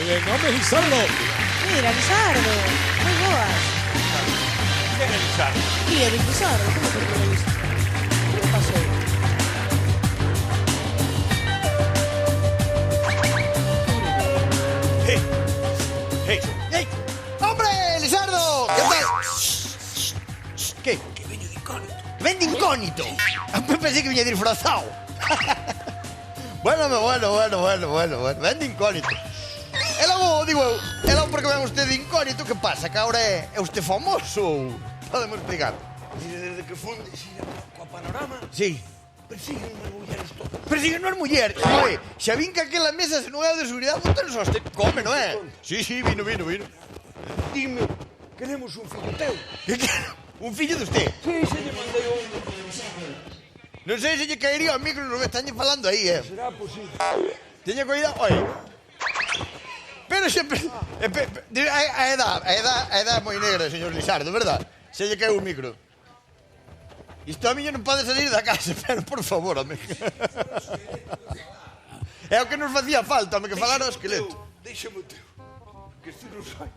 ben, home, Lizardo. Mira, Lizardo, moi boas. Quen é Lizardo? Tía de Lizardo, como que non Lizardo? Que pasou? Ei! Hombre, Lizardo! Que tal? Que? Que veño de incógnito. Ven de incógnito. Eu pensei que viña disfrazado. Bueno. Ven de incógnito. E logo, digo eu, e logo porque ven usted de incógnito, que pasa? Que agora é usted famoso? Podemos explicar? Mire, desde que funde coa Panorama, Sí. persiguen as mulleres todas. Persiguen as mulleres. Oye, xa vin que aquela mesa se non é de seguridade, botan só este. Come, non é? Sí, vino. Dime, queremos un fillo teu. Que quero? Un fillo de usted. Sí, se lle mandei un Non sei se lle caería o micro no que están falando aí, Será posible. Teña cuidado, oye. Pero sempre... A edad é moi negra, señor Lizardo, verdad? Se lle cae un micro. Isto a miña non pode salir da casa, pero por favor, home. É o que nos facía falta, home, que falara o esqueleto. Déixame o teu, que isto non sai.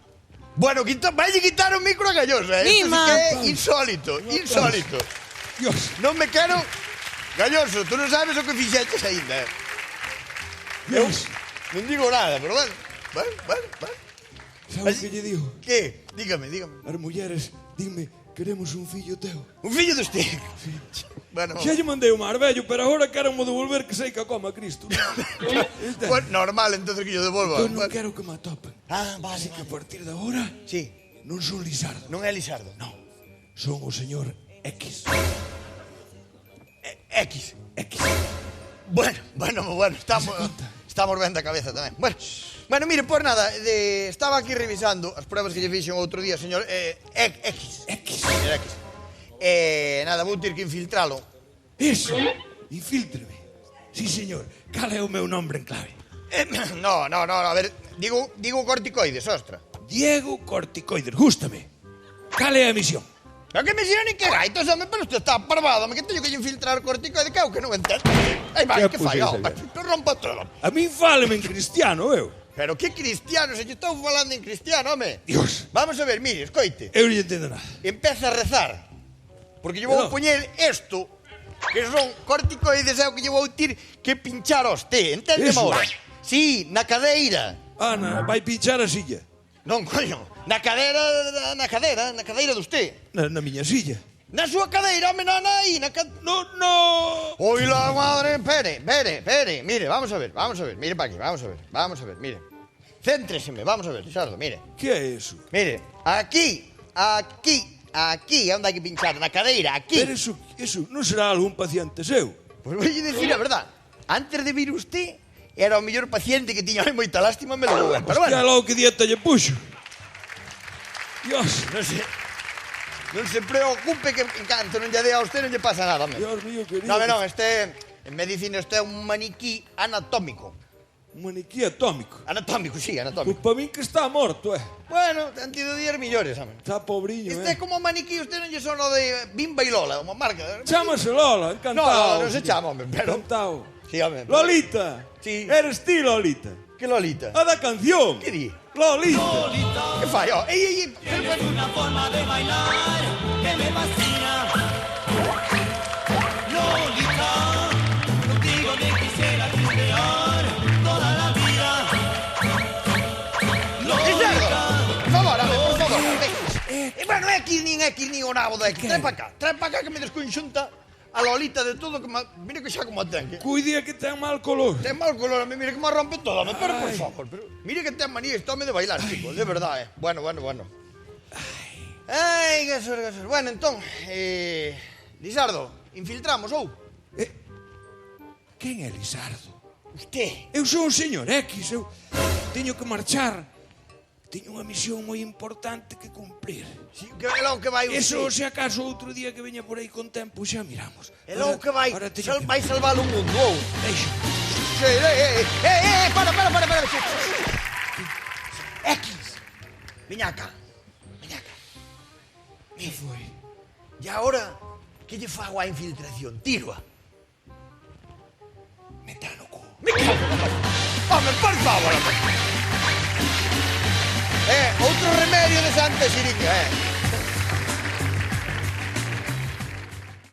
Bueno, vaille quitar o micro a Gallosa, Isto sí Mima. que é insólito. Dios. Non me quero... Galloso, tú non sabes o que fixeches ainda. Dios. Non digo nada, pero bueno. Bueno. Sabe o que lle digo? Que? Dígame. As mulleres, dime, queremos un fillo teu. Un fillo de usted. Bueno, Xa lle mandei o mar vello, pero agora quero mo devolver que sei que a coma Cristo. pues normal, entonces que yo devolva. Eu non quero que me atopen. Ah, vale. Así que a partir de agora, Sí, non son Lizardo. non é Lizardo. No, son o señor X. X. X. Bueno, estamos ben da cabeza tamén. Bueno, mire, por nada, estaba aquí revisando as pruebas que lle fixen outro día, señor X. Señor X. Nada, vou ter que infiltralo. Eso, infíltreme. Sí, señor. Cal é o meu nombre en clave? No, a ver, digo corticoides, ostra. Diego Corticoides, gústame. Cal é a misión? Pero que me xera ni que gaitos, home, pero usted está parvado, home, que teño que infiltrar corticoides, que eu que non entendo. Ai, vai, que fai, home, que rompa todo. A min fáleme en cristiano, eu. Pero que cristiano, se lle estou falando en cristiano, home. Dios, Vamos a ver, mire, escoite. eu non entendo nada. Empeza a rezar. Porque lle vou No. poñer isto, que son corticoides, é o que lle vou tir que pinchar aos té, entende, Eso. Maura? Sí, na cadeira. Ana, vai pinchar a silla. Non, coño, na cadeira de usted. Na miña silla. Na súa cadeira, home, aí, No. Oi, la madre, pere, mire, vamos a ver, mire para aquí, vamos a ver, mire. Céntreseme, vamos a ver, Lizardo, mire. Que é eso? Mire, aquí, onde hai que pinchar, na cadeira, aquí. Pero eso non será algún paciente seu? Pois vou dicir a verdad, antes de vir usted, era o mellor paciente que tiña moita lástima, me lo vou ver, pero Hostia, bueno, logo que dieta lle puxo. Dios, non se preocupe que en canto non lle dé a usted non lle pasa nada, home. Dios mío, querido. Non, en medicina este é un maniquí anatómico. Un maniquí atómico. Anatómico, sí, Pois anatómico. pa min que está morto, Bueno, han tido días millores, home. Está pobriño, Este é como maniquí, usted non lle sono de Bimba e Lola, como marca. Chámase Lola, encantado. Non se chama, home, pero... Encantado. Sí, home. Lolita. Sí. Eres ti, Lolita. Que Lolita? A da canción. Que di? Lolita. Que fai? Oh, ei. Es una forma de bailar que me fascina. Lolita, contigo me quisiera triunfar toda la vida. Lizardo, por favor, por favor. Bueno, X nin o nabo de X. Trae para cá que me desconxunta a Lolita de todo, que mira que xa como a ten. Cuide que ten mal color. Ten mal color, mira que me rompe todo, pero por favor. Mira que ten manía este home de bailar, chico, de verdade. Bueno. Ai, gasor. Bueno, entón, Lizardo, infiltramos, ou? Quen é Lizardo? Usted. Eu sou un señor X, eu teño que marchar. Teño unha misión moi importante que cumplir. Sí, que é logo que vai Eso, usted. se acaso, outro día que veña por aí con tempo, xa miramos. É logo que vai, Ahora teño que... vai salvar o mundo, ou? Deixo. Para. X. Viña acá. Que foi? E agora, que lle fago a infiltración? Tiro-a. Me tá no cu. Me cago na... Home, por favor, home. de xiringa,